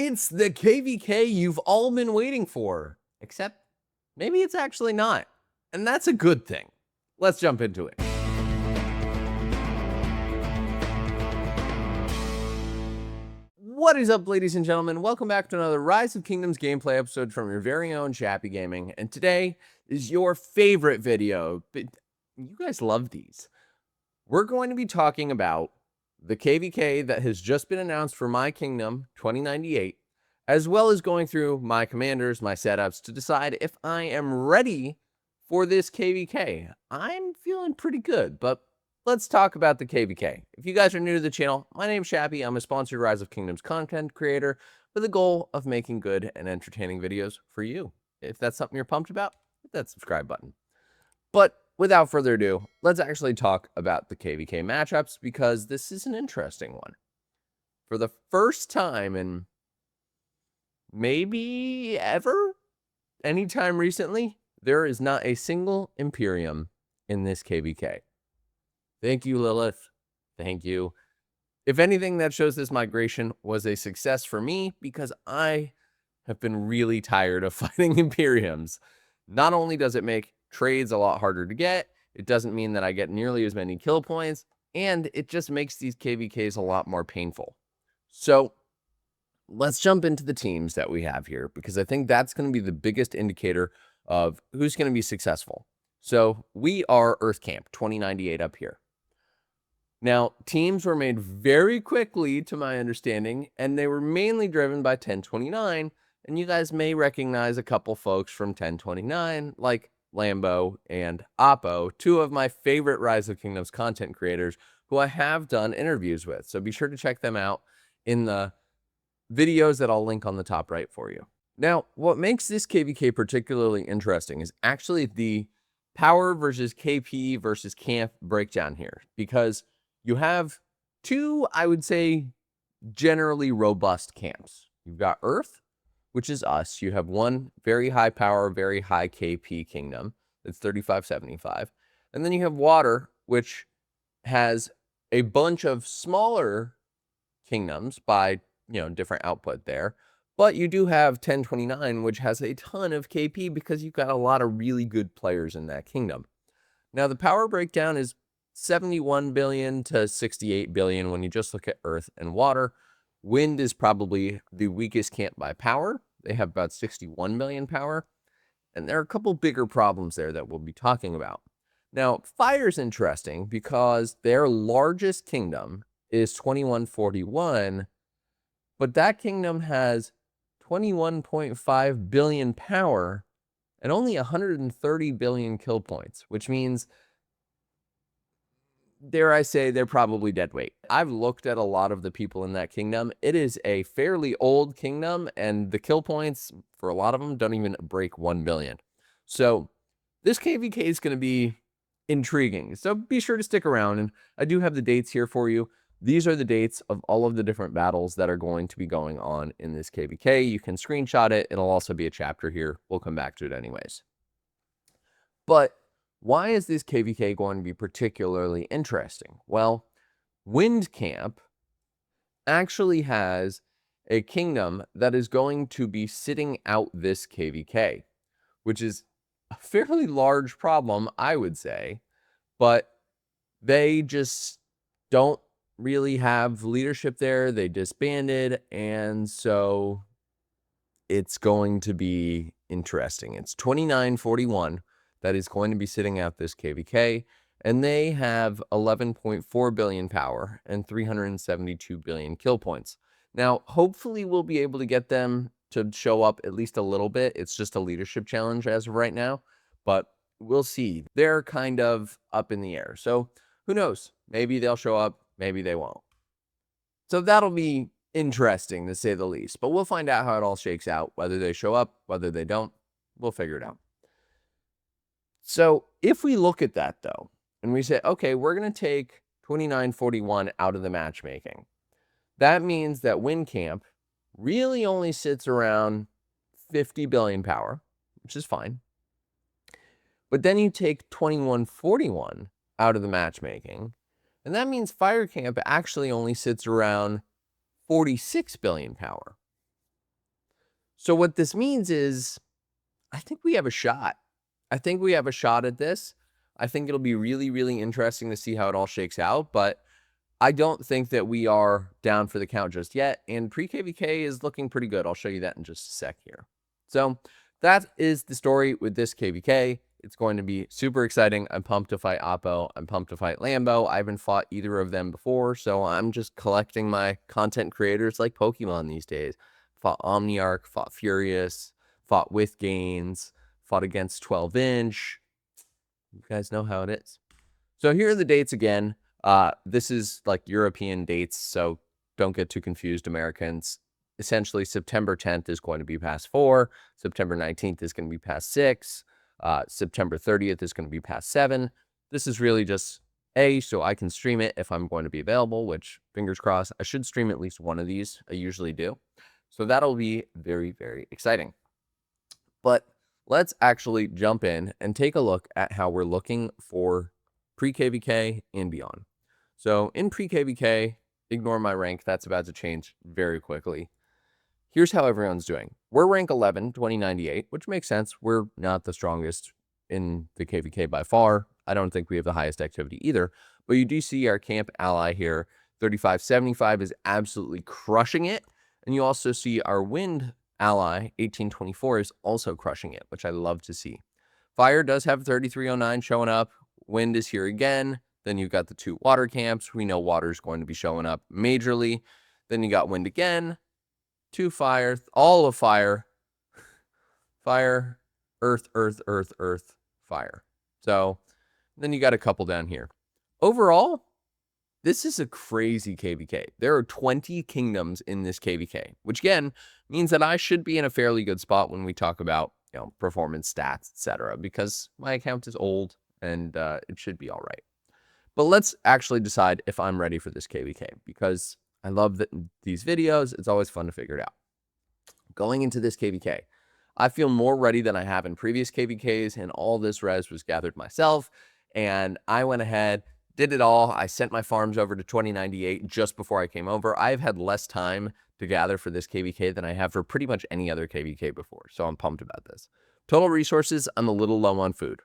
It's the KVK you've all been waiting for, except maybe it's actually not. And that's a good thing. Let's jump into it. What is up, ladies and gentlemen? Welcome back to another Rise of Kingdoms gameplay episode from your very own Shappy Gaming. And today is your favorite video. But you guys love these. We're going to be talking about the KVK that has just been announced for my kingdom, 2098, as well as going through my commanders, my setups, to decide if I am ready for this KVK. I'm feeling pretty good, but let's talk about the KVK. If you guys are new to the channel, my name's Shappy. I'm a sponsored Rise of Kingdoms content creator with the goal of making good and entertaining videos for you. If that's something you're pumped about, hit that subscribe button. But without further ado, let's actually talk about the KVK matchups, because this is an interesting one. For the first time in maybe ever, anytime recently, there is not a single Imperium in this KVK. Thank you, Lilith. Thank you. If anything, that shows this migration was a success for me, because I have been really tired of fighting Imperiums. Not only does it make trades a lot harder to get, it doesn't mean that I get nearly as many kill points, and it just makes these KVKs a lot more painful. So let's jump into the teams that we have here, because I think that's going to be the biggest indicator of who's going to be successful. So we are Earth Camp 2098 up here. Now, teams were made very quickly, to my understanding, and they were mainly driven by 1029, and you guys may recognize a couple folks from 1029, like Lambo and Oppo, two of my favorite Rise of Kingdoms content creators who I have done interviews with. So be sure to check them out in the videos that I'll link on the top right for you. Now, what makes this KVK particularly interesting is actually the power versus KP versus camp breakdown here, because you have two, I would say, generally robust camps. You've got Earth, which is us. You have one very high power, very high KP kingdom that's 3575. And then you have Water, which has a bunch of smaller kingdoms by, different output there. But you do have 1029, which has a ton of KP, because you've got a lot of really good players in that kingdom. Now, the power breakdown is 71 billion to 68 billion when you just look at Earth and Water. Wind is probably the weakest camp by power. They have about 61 million power. And there are a couple bigger problems there that we'll be talking about. Now, Fire's interesting because their largest kingdom is 2141, but that kingdom has 21.5 billion power and only 130 billion kill points, which means, dare I say, they're probably dead weight. I've looked at a lot of the people in that kingdom. It is a fairly old kingdom, and the kill points for a lot of them don't even break 1 billion. So this KVK is going to be intriguing. So be sure to stick around, and I do have the dates here for you. These are the dates of all of the different battles that are going to be going on in this KVK. You can screenshot it. It'll also be a chapter here. We'll come back to it anyways. But why is this KVK going to be particularly interesting? Well, Wind Camp actually has a kingdom that is going to be sitting out this KVK, which is a fairly large problem, I would say, but they just don't really have leadership there. They disbanded, and so it's going to be interesting. It's 2941 that is going to be sitting out this KVK, and they have 11.4 billion power and 372 billion kill points. Now, hopefully we'll be able to get them to show up at least a little bit. It's just a leadership challenge as of right now, but we'll see. They're kind of up in the air. So who knows? Maybe they'll show up, maybe they won't. So that'll be interesting, to say the least, but we'll find out how it all shakes out, whether they show up, whether they don't. We'll figure it out. So if we look at that, though, and we say, okay, we're going to take 2941 out of the matchmaking, that means that Wind Camp really only sits around 50 billion power, which is fine. But then you take 2141 out of the matchmaking, and that means Fire Camp actually only sits around 46 billion power. So what this means is I think we have a shot. I think we have a shot at this. I think it'll be really, really interesting to see how it all shakes out, but I don't think that we are down for the count just yet, and pre-KVK is looking pretty good. I'll show you that in just a sec here. So that is the story with this KVK. It's going to be super exciting. I'm pumped to fight Oppo. I'm pumped to fight Lambo. I haven't fought either of them before, so I'm just collecting my content creators like Pokemon these days. Fought Omniarch, fought Furious, fought with Gains, fought against 12-inch. You guys know how it is. So here are the dates again. This is like European dates, so don't get too confused, Americans. Essentially, September 10th is going to be past 4. September 19th is going to be past 6. September 30th is going to be past 7. This is really just so I can stream it if I'm going to be available, which, fingers crossed, I should stream at least one of these. I usually do. So that'll be very, very exciting. But let's actually jump in and take a look at how we're looking for pre-KVK and beyond. So in pre-KVK, ignore my rank. That's about to change very quickly. Here's how everyone's doing. We're rank 11, 2098, which makes sense. We're not the strongest in the KVK by far. I don't think we have the highest activity either. But you do see our camp ally here, 3575, is absolutely crushing it. And you also see our wind ally, 1824, is also crushing it, which I love to see. Fire does have 3309 showing up. Wind is here again. Then you've got the 2 water camps. We know water is going to be showing up majorly. Then you got wind again, 2 fire, all of fire, fire, earth, earth, earth, earth, fire. So then you got a couple down here. Overall, this is a crazy KVK. There are 20 kingdoms in this KVK, which again means that I should be in a fairly good spot when we talk about, performance stats, etc., because my account is old and it should be all right. But let's actually decide if I'm ready for this KVK, because I love that these videos. It's always fun to figure it out. Going into this KVK, I feel more ready than I have in previous KVKs, and all this res was gathered myself, and I went ahead, did it all. I sent my farms over to 2098 just before I came over. I've had less time to gather for this KVK than I have for pretty much any other KVK before, so I'm pumped about this. Total resources, I'm a little low on food.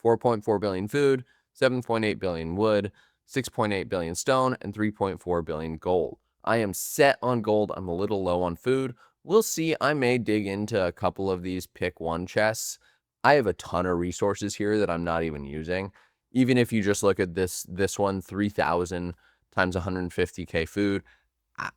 4.4 billion food, 7.8 billion wood, 6.8 billion stone, and 3.4 billion gold. I am set on gold. I'm a little low on food. We'll see. I may dig into a couple of these pick 1 chests. I have a ton of resources here that I'm not even using. Even if you just look at this one, 3,000 times 150k food,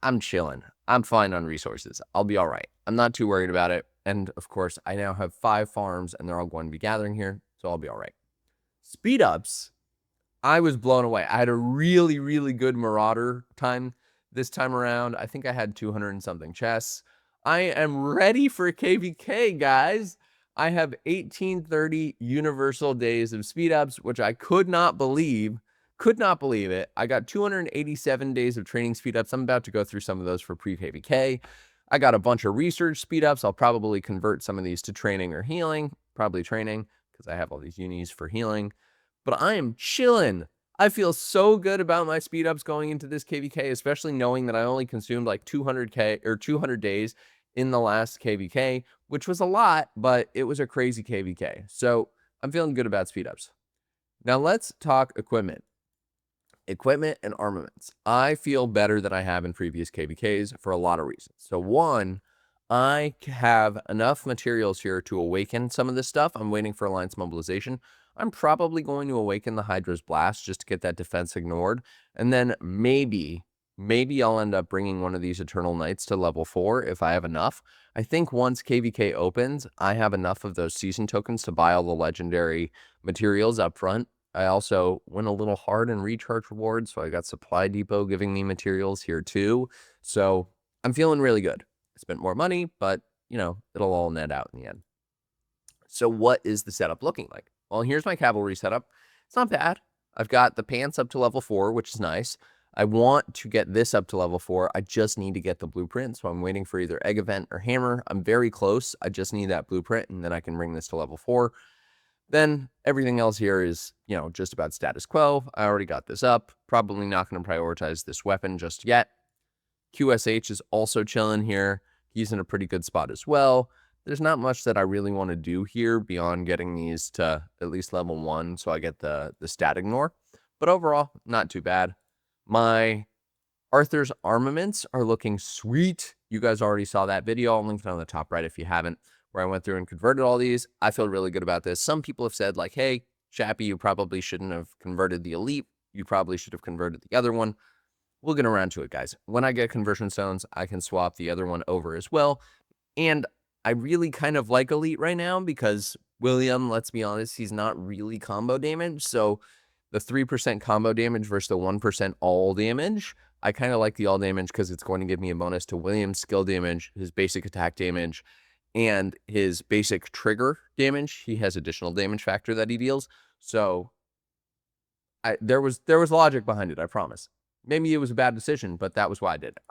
I'm chilling. I'm fine on resources. I'll be all right. I'm not too worried about it. And of course, I now have 5 farms and they're all going to be gathering here, so I'll be all right. Speedups, I was blown away. I had a really, really good Marauder time this time around. I think I had 200 and something chests. I am ready for KVK, guys. I have 1830 universal days of Speedups, which I could not believe. Could not believe it. I got 287 days of training Speedups. I'm about to go through some of those for pre-KVK. I got a bunch of research Speedups. I'll probably convert some of these to training or healing. Probably training, because I have all these unis for healing. But I am chilling. I feel so good about my Speedups going into this KVK, especially knowing that I only consumed like 200k or 200 days in the last KVK, which was a lot, but it was a crazy KVK. So I'm feeling good about Speedups. Now let's talk equipment. Equipment and armaments. I feel better than I have in previous KVKs for a lot of reasons. So one, I have enough materials here to awaken some of this stuff. I'm waiting for Alliance mobilization. I'm probably going to awaken the Hydra's Blast just to get that defense ignored. And then maybe I'll end up bringing one of these Eternal Knights to level 4 if I have enough. I think once KVK opens, I have enough of those season tokens to buy all the legendary materials up front. I also went a little hard in recharge rewards, so I got Supply Depot giving me materials here too. So I'm feeling really good. I spent more money, but, it'll all net out in the end. So what is the setup looking like? Well, here's my cavalry setup. It's not bad. I've got the pants up to level 4, which is nice. I want to get this up to level 4. I just need to get the blueprint, so I'm waiting for either Egg Event or Hammer. I'm very close. I just need that blueprint, and then I can bring this to level 4. Then everything else here is, just about status quo. I already got this up. Probably not going to prioritize this weapon just yet. QSH is also chilling here. He's in a pretty good spot as well. There's not much that I really want to do here beyond getting these to at least level 1 so I get the stat ignore. But overall, not too bad. My Arthur's armaments are looking sweet. You guys already saw that video. I'll link it on the top right if you haven't, where I went through and converted all these. I feel really good about this. Some people have said like, hey, Shappy, you probably shouldn't have converted the elite. You probably should have converted the other one. We'll get around to it, guys. When I get conversion stones, I can swap the other one over as well. And I really kind of like elite right now because William, let's be honest, he's not really combo damage. So the 3% combo damage versus the 1% all damage, I kind of like the all damage because it's going to give me a bonus to William's skill damage, his basic attack damage, and his basic trigger damage. He has additional damage factor that he deals. So there was logic behind it, I promise. Maybe it was a bad decision, but that was why I did it.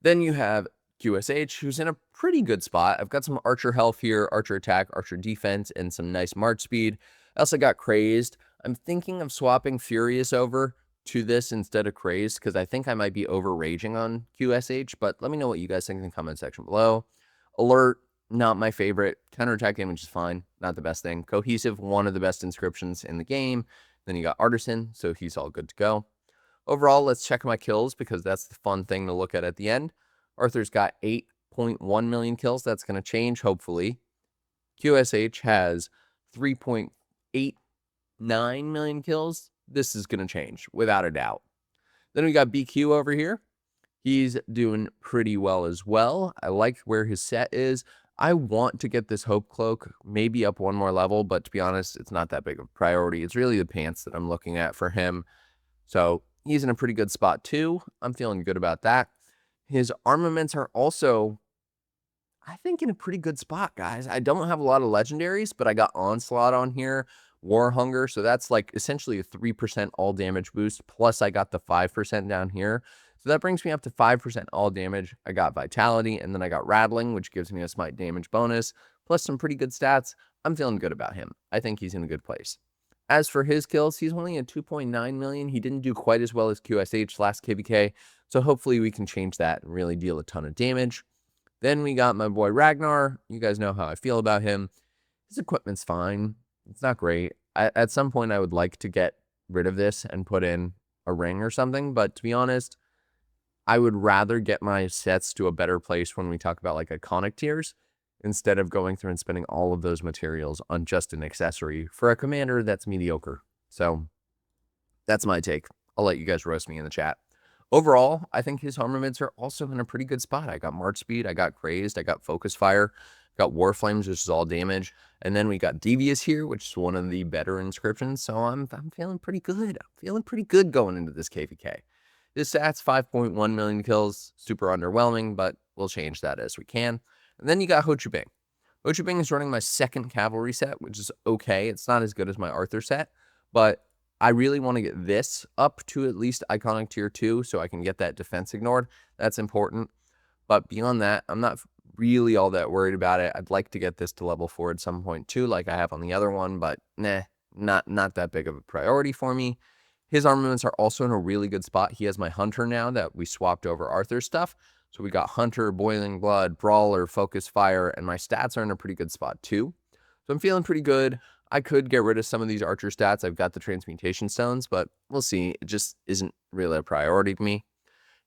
Then you have QSH, who's in a pretty good spot. I've got some archer health here, archer attack, archer defense, and some nice march speed. I also got crazed. I'm thinking of swapping Furious over to this instead of crazed because I think I might be over raging on QSH, but let me know what you guys think in the comment section below. Alert, not my favorite. Counterattack damage is fine, not the best thing. Cohesive, one of the best inscriptions in the game. Then you got Artisan, so he's all good to go. Overall, let's check my kills because that's the fun thing to look at the end. Arthur's got 8.1 million kills. That's going to change, hopefully. QSH has 3.89 million kills. This is going to change, without a doubt. Then we got BQ over here. He's doing pretty well as well. I like where his set is. I want to get this Hope Cloak maybe up one more level, but to be honest, it's not that big of a priority. It's really the pants that I'm looking at for him. So he's in a pretty good spot too. I'm feeling good about that. His armaments are also, I think, in a pretty good spot, guys. I don't have a lot of legendaries, but I got Onslaught on here, War Hunger. So that's like essentially a 3% all damage boost. Plus I got the 5% down here. So that brings me up to 5% all damage. I got Vitality, and then I got Rattling, which gives me a smite damage bonus, plus some pretty good stats. I'm feeling good about him. I think he's in a good place. As for his kills, he's only at 2.9 million. He didn't do quite as well as QSH last KVK, so hopefully we can change that and really deal a ton of damage. Then we got my boy Ragnar. You guys know how I feel about him. His equipment's fine. It's not great. At some point, I would like to get rid of this and put in a ring or something, but to be honest, I would rather get my sets to a better place when we talk about like iconic tiers, instead of going through and spending all of those materials on just an accessory for a commander that's mediocre. So that's my take. I'll let you guys roast me in the chat. Overall, I think his armaments are also in a pretty good spot. I got March Speed, I got Crazed, I got Focus Fire, got War Flames, which is all damage, and then we got Devious here, which is one of the better inscriptions. So I'm feeling pretty good. I'm feeling pretty good going into this KVK. His stats, 5.1 million kills, super underwhelming, but we'll change that as we can. And then you got Ho Chi Bing. Ho Chi Bing is running my second cavalry set, which is okay. It's not as good as my Arthur set, but I really want to get this up to at least iconic tier 2 so I can get that defense ignored. That's important. But beyond that, I'm not really all that worried about it. I'd like to get this to level 4 at some point too, like I have on the other one, but not that big of a priority for me. His armaments are also in a really good spot. He has my Hunter now that we swapped over Arthur's stuff. So we got Hunter, Boiling Blood, Brawler, Focus Fire, and my stats are in a pretty good spot too. So I'm feeling pretty good. I could get rid of some of these Archer stats. I've got the Transmutation Stones, but we'll see. It just isn't really a priority to me.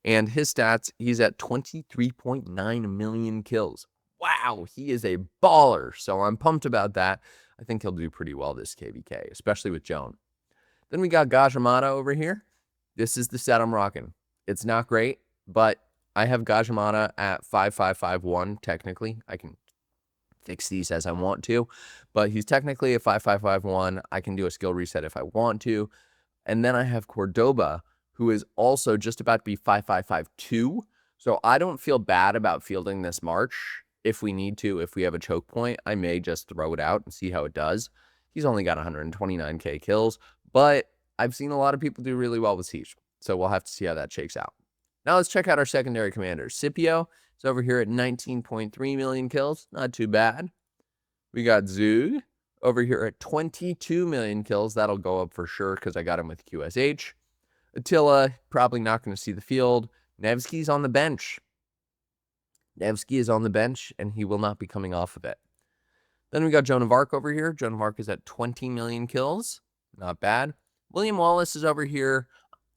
And his stats, he's at 23.9 million kills. Wow, he is a baller. So I'm pumped about that. I think he'll do pretty well this KVK, especially with Joan. Then we got Gajamata over here. This is the set I'm rocking. It's not great, but I have Gajamata at 5551 technically. I can fix these as I want to, but he's technically a 5551. I can do a skill reset if I want to. And then I have Cordoba, who is also just about to be 5552. So I don't feel bad about fielding this march. If we need to, if we have a choke point, I may just throw it out and see how it does. He's only got 129k kills, but I've seen a lot of people do really well with Siege. So we'll have to see how that shakes out. Now let's check out our secondary commanders. Scipio is over here at 19.3 million kills. Not too bad. We got Zug over here at 22 million kills. That'll go up for sure because I got him with QSH. Attila, probably not going to see the field. Nevsky's on the bench. Nevsky is on the bench, and he will not be coming off of it. Then we got Joan of Arc over here. Joan of Arc is at 20 million kills. Not bad. William Wallace is over here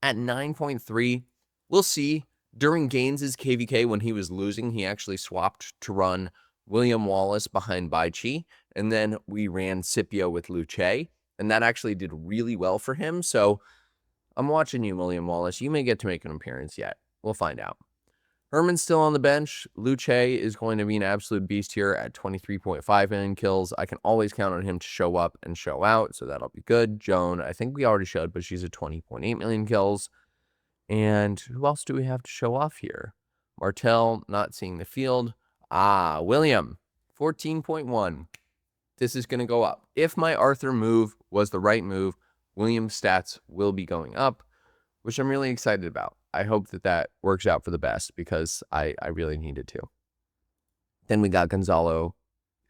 at 9.3. We'll see. During Gaines's KVK, when he was losing, he actually swapped to run William Wallace behind Bai Chi, and then we ran Scipio with Luce, and that actually did really well for him. So I'm watching you, William Wallace. You may get to make an appearance yet. We'll find out. Herman's still on the bench. Luce is going to be an absolute beast here at 23.5 million kills. I can always count on him to show up and show out, so that'll be good. Joan, I think we already showed, but she's at 20.8 million kills. And who else do we have to show off here? Martel, not seeing the field. William, 14.1. This is going to go up. If my Arthur move was the right move, William's stats will be going up, which I'm really excited about. I hope that that works out for the best because I really needed to. Then we got Gonzalo,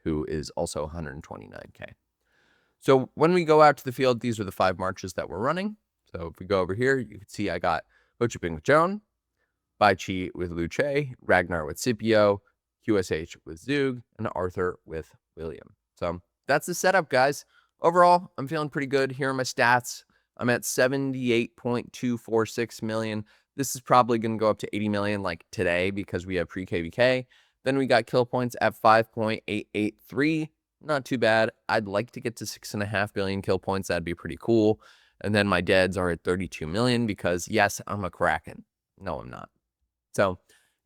who is also 129K. So when we go out to the field, these are the 5 marches that we're running. So if we go over here, you can see I got Ho Chi Minh with Joan, Bai Chi with Luce, Ragnar with Scipio, QSH with Zug, and Arthur with William. So that's the setup, guys. Overall, I'm feeling pretty good. Here are my stats. I'm at 78.246 million. This is probably going to go up to 80 million like today because we have pre-KVK. Then we got kill points at 5.883. Not too bad. I'd like to get to 6.5 billion kill points. That'd be pretty cool. And then my deads are at 32 million because, yes, I'm a Kraken. No, I'm not. So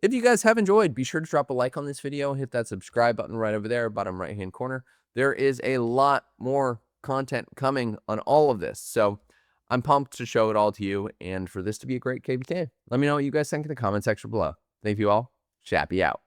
if you guys have enjoyed, be sure to drop a like on this video. Hit that subscribe button right over there, bottom right-hand corner. There is a lot more content coming on all of this. So I'm pumped to show it all to you and for this to be a great KVK. Let me know what you guys think in the comment section below. Thank you all. Shappy out.